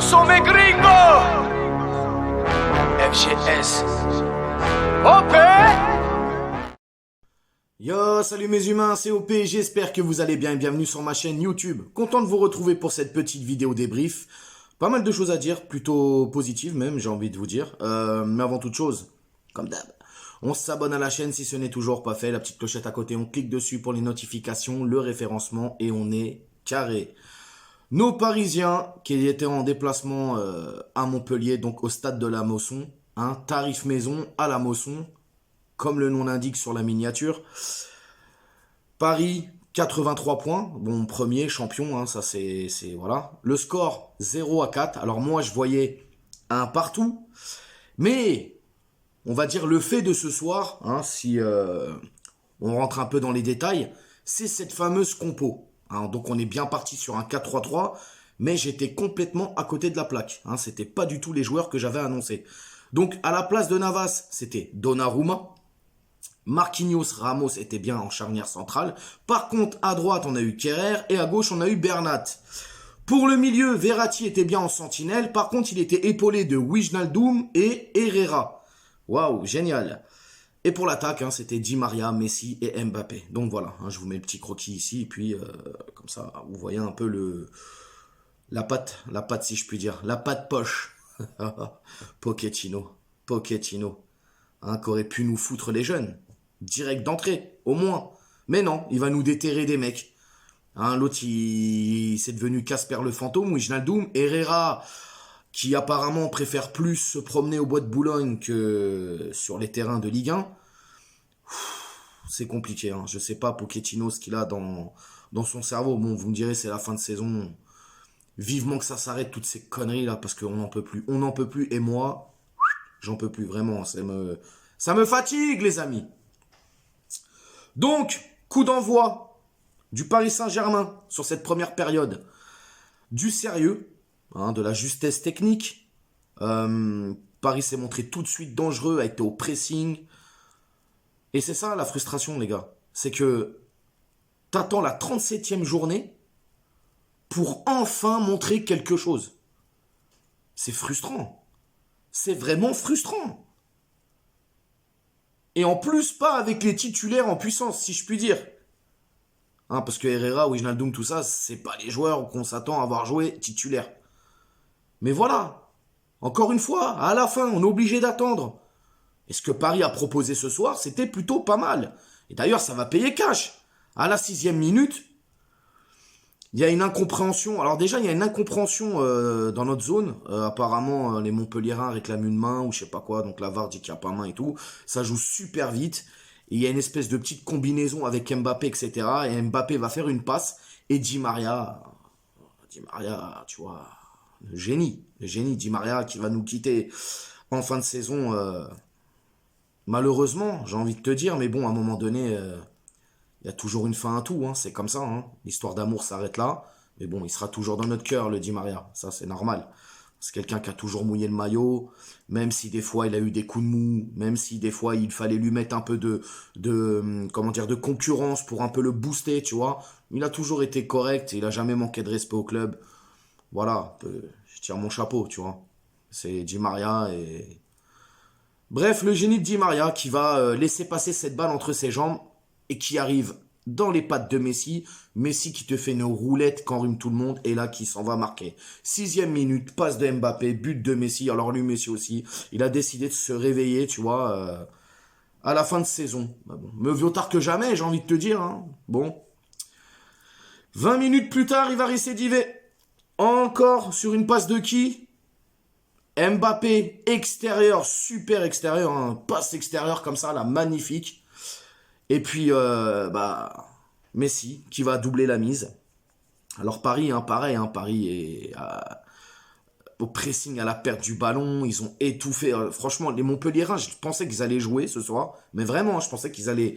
sont mes gringos. FGS. OP. Yo, salut mes humains, c'est OP, j'espère que vous allez bien et bienvenue sur ma chaîne YouTube. Content de vous retrouver pour cette petite vidéo débrief. Pas mal de choses à dire, plutôt positives même, j'ai envie de vous dire. Mais avant toute chose, comme d'hab, on s'abonne à la chaîne si ce n'est toujours pas fait. La petite clochette à côté, on clique dessus pour les notifications, le référencement et on est carré. Nos Parisiens qui étaient en déplacement à Montpellier, donc au stade de la Mosson, tarif maison à la Mosson, comme le nom l'indique sur la miniature. Paris, 83 points. Bon, premier, champion, ça c'est voilà. Le score, 0-4. Alors moi, je voyais un partout. Mais, on va dire le fait de ce soir, si on rentre un peu dans les détails, c'est cette fameuse compo. Donc on est bien parti sur un 4-3-3, mais j'étais complètement à côté de la plaque. C'était pas du tout les joueurs que j'avais annoncés. Donc à la place de Navas, c'était Donnarumma. Marquinhos, Ramos était bien en charnière centrale. Par contre, à droite, on a eu Kerrer et à gauche, on a eu Bernat. Pour le milieu, Verratti était bien en sentinelle. Par contre, il était épaulé de Wijnaldum et Herrera. Waouh, génial. Et pour l'attaque, c'était Di Maria, Messi et Mbappé. Donc voilà, je vous mets le petit croquis ici. Et puis, comme ça, vous voyez un peu la patte si je puis dire. La patte poche. Pochettino. Qu'aurait pu nous foutre les jeunes. Direct d'entrée, au moins. Mais non, il va nous déterrer des mecs. L'autre, c'est devenu Casper le fantôme, Wijnaldum. Herrera, qui apparemment préfère plus se promener au bois de Boulogne que sur les terrains de Ligue 1. C'est compliqué. Je sais pas, Pochettino, ce qu'il a dans son cerveau. Bon, vous me direz, c'est la fin de saison. Vivement que ça s'arrête, toutes ces conneries-là, parce qu'on n'en peut plus. On n'en peut plus, et moi, j'en peux plus, vraiment. Ça me fatigue, les amis. Donc, coup d'envoi du Paris Saint-Germain sur cette première période. Du sérieux, de la justesse technique. Paris s'est montré tout de suite dangereux, a été au pressing. Et c'est ça la frustration, les gars. C'est que t'attends la 37e journée pour enfin montrer quelque chose. C'est frustrant. C'est vraiment frustrant. Et en plus, pas avec les titulaires en puissance, si je puis dire. Parce que Herrera, Wijnaldum, tout ça, c'est pas les joueurs qu'on s'attend à avoir joué titulaires. Mais voilà. Encore une fois, à la fin, on est obligé d'attendre. Et ce que Paris a proposé ce soir, c'était plutôt pas mal. Et d'ailleurs, ça va payer cash. À la 6e minute, il y a une incompréhension. Alors déjà, il y a une incompréhension dans notre zone. Apparemment, les Montpelliérains réclament une main ou je sais pas quoi. Donc la VAR dit qu'il n'y a pas main et tout. Ça joue super vite. Et il y a une espèce de petite combinaison avec Mbappé, etc. Et Mbappé va faire une passe. Et Di Maria, tu vois, le génie Di Maria qui va nous quitter en fin de saison. Malheureusement, j'ai envie de te dire. Mais bon, à un moment donné... il y a toujours une fin à tout, c'est comme ça. L'histoire d'amour s'arrête là. Mais bon, il sera toujours dans notre cœur, le Di Maria. Ça, c'est normal. C'est quelqu'un qui a toujours mouillé le maillot. Même si des fois, il a eu des coups de mou. Même si des fois, il fallait lui mettre un peu de concurrence pour un peu le booster, tu vois. Il a toujours été correct. Il a jamais manqué de respect au club. Voilà. Je tire mon chapeau, tu vois. C'est Di Maria et... Bref, le génie de Di Maria qui va laisser passer cette balle entre ses jambes et qui arrive dans les pattes de Messi. Messi qui te fait une roulette, qu'enrhume tout le monde, et là qui s'en va marquer. 6e minute, passe de Mbappé, but de Messi. Alors lui, Messi aussi, il a décidé de se réveiller, tu vois, à la fin de saison. Bon, mieux vaut tard que jamais, j'ai envie de te dire. Bon. 20 minutes plus tard, il va récidiver. Encore sur une passe de qui ? Mbappé, extérieur, super extérieur, passe extérieure comme ça, là, magnifique. Et puis, Messi, qui va doubler la mise. Alors Paris, pareil, Paris est au pressing à la perte du ballon. Ils ont étouffé. Franchement, les Montpelliérains, je pensais qu'ils allaient jouer ce soir. Mais vraiment, je pensais qu'ils allaient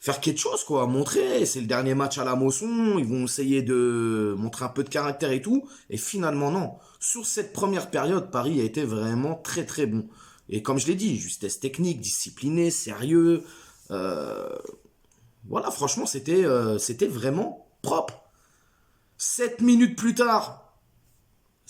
faire quelque chose, quoi. Montrer, c'est le dernier match à la Mosson. Ils vont essayer de montrer un peu de caractère et tout. Et finalement, non. Sur cette première période, Paris a été vraiment très, très bon. Et comme je l'ai dit, justesse technique, discipliné, sérieux... Voilà, franchement, c'était vraiment propre. 7 minutes plus tard,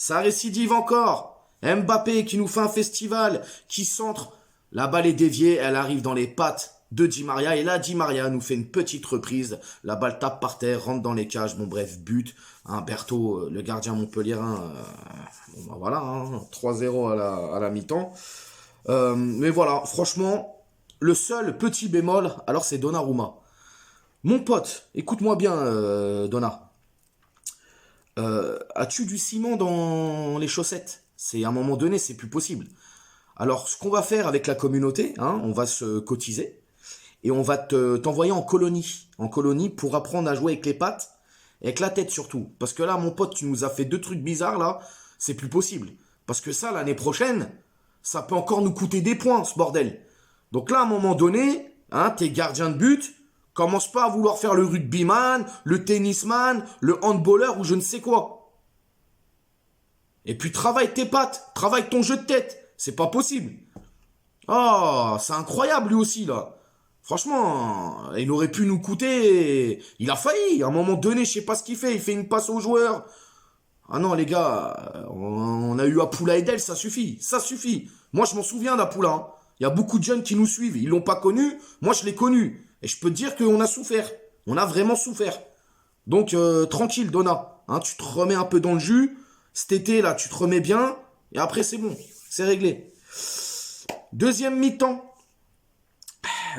Ça récidive encore. Mbappé qui nous fait un festival, qui centre. La balle est déviée, elle arrive dans les pattes de Di Maria. Et là, Di Maria nous fait une petite reprise. La balle tape par terre, rentre dans les cages. Bon, bref, but. Hein, Berthaud, le gardien montpelliérain, bon, bah, voilà, hein, 3-0 à la mi-temps. Mais voilà, franchement, le seul petit bémol, alors c'est Donnarumma. Mon pote, écoute-moi bien, Donna. As-tu du ciment dans les chaussettes? C'est à un moment donné, c'est plus possible. Alors, ce qu'on va faire avec la communauté, hein, on va se cotiser et on va t'envoyer en colonie pour apprendre à jouer avec les pattes et avec la tête surtout. Parce que là, mon pote, tu nous as fait 2 trucs bizarres là, c'est plus possible. Parce que ça, l'année prochaine, ça peut encore nous coûter des points, ce bordel. Donc là, à un moment donné, hein, t'es gardien de but. Commence pas à vouloir faire le rugbyman, le tennisman, le handballeur ou je ne sais quoi. Et puis travaille tes pattes, travaille ton jeu de tête. C'est pas possible. Oh, c'est incroyable lui aussi là. Franchement, il aurait pu nous coûter. Il a failli. À un moment donné, je sais pas ce qu'il fait. Il fait une passe au joueur. Ah non les gars, on a eu Apoula et Del, ça suffit. Ça suffit. Moi je m'en souviens d'Apoula. Hein. Il y a beaucoup de jeunes qui nous suivent. Ils l'ont pas connu. Moi je l'ai connu. Et je peux te dire qu'on a souffert. On a vraiment souffert. Donc, tranquille, Donna. Hein, tu te remets un peu dans le jus. Cet été, là, tu te remets bien. Et après, c'est bon. C'est réglé. Deuxième mi-temps.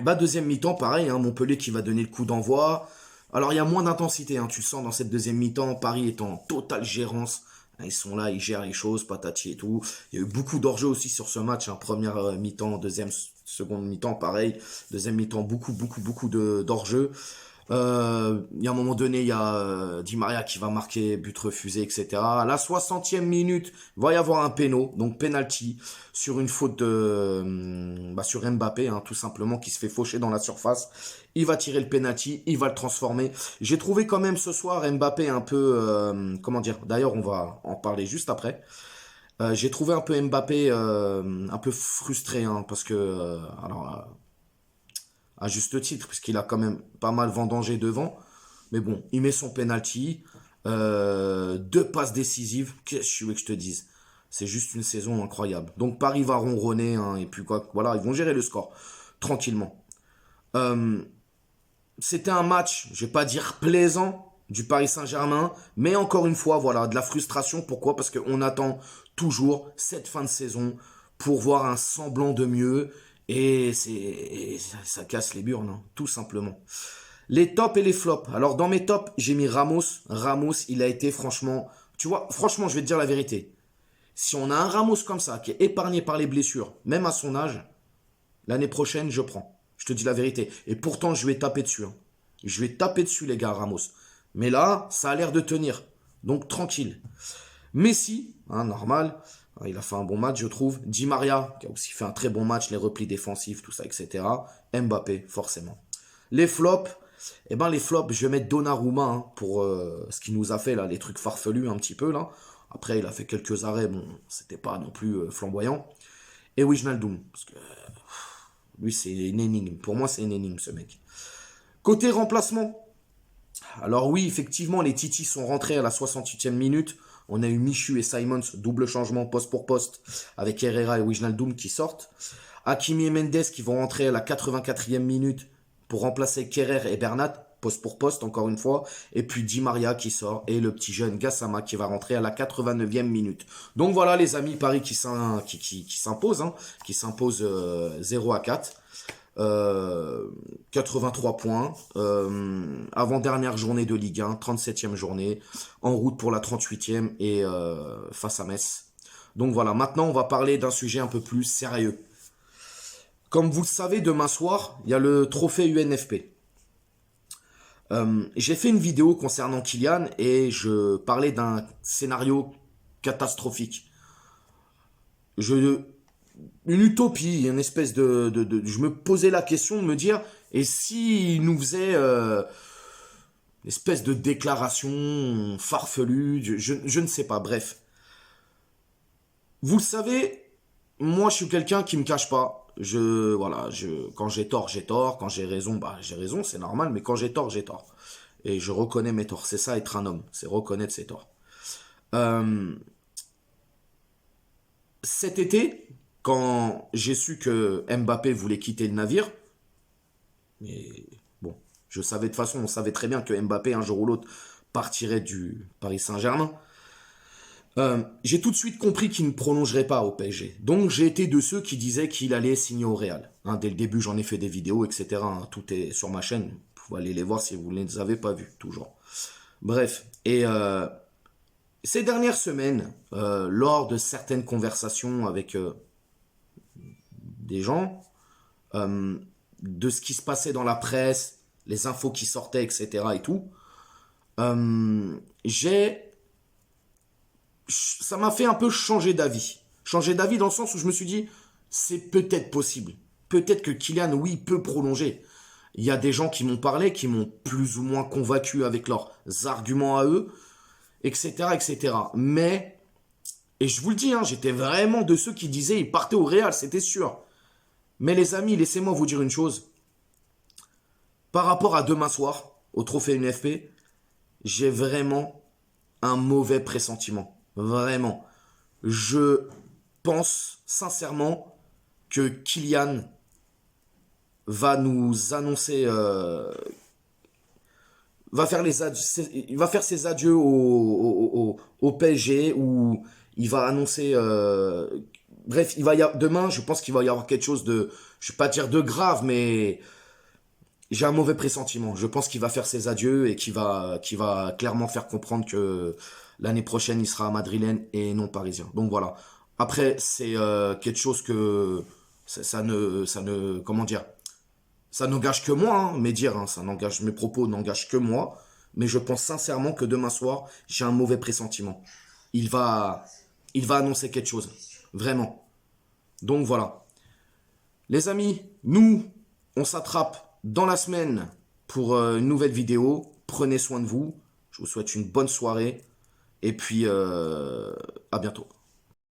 Bah, deuxième mi-temps, pareil. Hein, Montpellier qui va donner le coup d'envoi. Alors, il y a moins d'intensité. Hein, tu le sens dans cette deuxième mi-temps. Paris est en totale gérance. Ils sont là, ils gèrent les choses, patati et tout. Il y a eu beaucoup d'enjeux aussi sur ce match. Hein. Première mi-temps, seconde mi-temps, pareil. Deuxième mi-temps, beaucoup d'enjeux. Il y a un moment donné, il y a Di Maria qui va marquer, but refusé, etc. À la 60e minute, il va y avoir un péno, donc penalty, sur une faute sur Mbappé, hein, tout simplement, qui se fait faucher dans la surface. Il va tirer le penalty, il va le transformer. J'ai trouvé quand même ce soir Mbappé un peu, comment dire, d'ailleurs on va en parler juste après. J'ai trouvé un peu Mbappé un peu frustré, hein, parce que, à juste titre, puisqu'il a quand même pas mal vendangé devant. Mais bon, il met son penalty, 2 passes décisives. Qu'est-ce que tu veux que je te dise? C'est juste une saison incroyable. Donc Paris va ronronner, hein, et puis quoi, voilà, ils vont gérer le score tranquillement. C'était un match, je vais pas dire plaisant, du Paris Saint-Germain, mais encore une fois, voilà, de la frustration. Pourquoi? Parce qu'on attend toujours cette fin de saison pour voir un semblant de mieux. Et ça casse les burnes, hein, tout simplement. Les tops et les flops. Alors, dans mes tops, j'ai mis Ramos. Ramos, il a été franchement... Tu vois, franchement, je vais te dire la vérité. Si on a un Ramos comme ça, qui est épargné par les blessures, même à son âge, l'année prochaine, je prends. Je te dis la vérité. Et pourtant, je vais taper dessus. Hein. Je vais taper dessus, les gars, Ramos. Mais là, ça a l'air de tenir. Donc, tranquille. Messi, hein, normal... Il a fait un bon match, je trouve. Di Maria, qui a aussi fait un très bon match, les replis défensifs, tout ça, etc. Mbappé, forcément. Les flops, les flops, je vais mettre Donnarumma hein, pour ce qu'il nous a fait, là, les trucs farfelus un petit peu, là. Après, il a fait quelques arrêts, bon, c'était pas non plus flamboyant. Et Wijnaldum, parce que lui, c'est une énigme. Pour moi, c'est une énigme, ce mec. Côté remplacement, alors oui, effectivement, les Titi sont rentrés à la 68e minute. On a eu Michu et Simons, double changement poste pour poste, avec Herrera et Wijnaldum qui sortent. Hakimi et Mendes qui vont rentrer à la 84e minute pour remplacer Kerrer et Bernat, poste pour poste encore une fois. Et puis Di Maria qui sort et le petit jeune Gassama qui va rentrer à la 89e minute. Donc voilà les amis, Paris qui s'impose, hein, qui s'impose 0-4. 83 points, avant-dernière journée de Ligue 1, 37e journée, en route pour la 38e et face à Metz. Donc voilà, maintenant on va parler d'un sujet un peu plus sérieux. Comme vous le savez, demain soir, il y a le trophée UNFP. J'ai fait une vidéo concernant Kylian et je parlais d'un scénario catastrophique. Une utopie, une espèce je me posais la question de me dire, et s'il nous faisait une espèce de déclaration farfelue, je ne sais pas, bref. Vous le savez, moi je suis quelqu'un qui me cache pas. Quand j'ai tort, j'ai tort. Quand j'ai raison, j'ai raison, c'est normal, mais quand j'ai tort, j'ai tort. Et je reconnais mes torts. C'est ça être un homme, c'est reconnaître ses torts. cet été, quand j'ai su que Mbappé voulait quitter le navire, mais bon, je savais de toute façon, on savait très bien que Mbappé, un jour ou l'autre, partirait du Paris Saint-Germain. J'ai tout de suite compris qu'il ne prolongerait pas au PSG. Donc j'ai été de ceux qui disaient qu'il allait signer au Real. Hein, dès le début, j'en ai fait des vidéos, etc. Hein, tout est sur ma chaîne. Vous pouvez aller les voir si vous ne les avez pas vues, toujours. Bref, et ces dernières semaines, lors de certaines conversations avec des gens, de ce qui se passait dans la presse, les infos qui sortaient, etc. et tout, j'ai ça m'a fait un peu changer d'avis. Changer d'avis dans le sens où je me suis dit, c'est peut-être possible. Peut-être que Kylian, oui, peut prolonger. Il y a des gens qui m'ont parlé, qui m'ont plus ou moins convaincu avec leurs arguments à eux, etc., etc. Mais, et je vous le dis, hein, j'étais vraiment de ceux qui disaient, il partait au Real, c'était sûr. Mais les amis, laissez-moi vous dire une chose. Par rapport à demain soir, au trophée NFP, j'ai vraiment un mauvais pressentiment. Vraiment. Je pense sincèrement que Kylian va nous annoncer, il va faire ses adieux au PSG, ou il va annoncer, bref, demain, je pense qu'il va y avoir quelque chose de, je vais pas dire de grave, mais j'ai un mauvais pressentiment. Je pense qu'il va faire ses adieux et qu'il va clairement faire comprendre que l'année prochaine, il sera madrilène et non parisien. Donc voilà. Après, c'est quelque chose que comment dire, ça n'engage que moi, hein, mes propos n'engagent que moi. Mais je pense sincèrement que demain soir, j'ai un mauvais pressentiment. Il va, il va annoncer quelque chose. Vraiment. Donc voilà. Les amis, nous, on s'attrape dans la semaine pour une nouvelle vidéo. Prenez soin de vous. Je vous souhaite une bonne soirée. Et puis, à bientôt.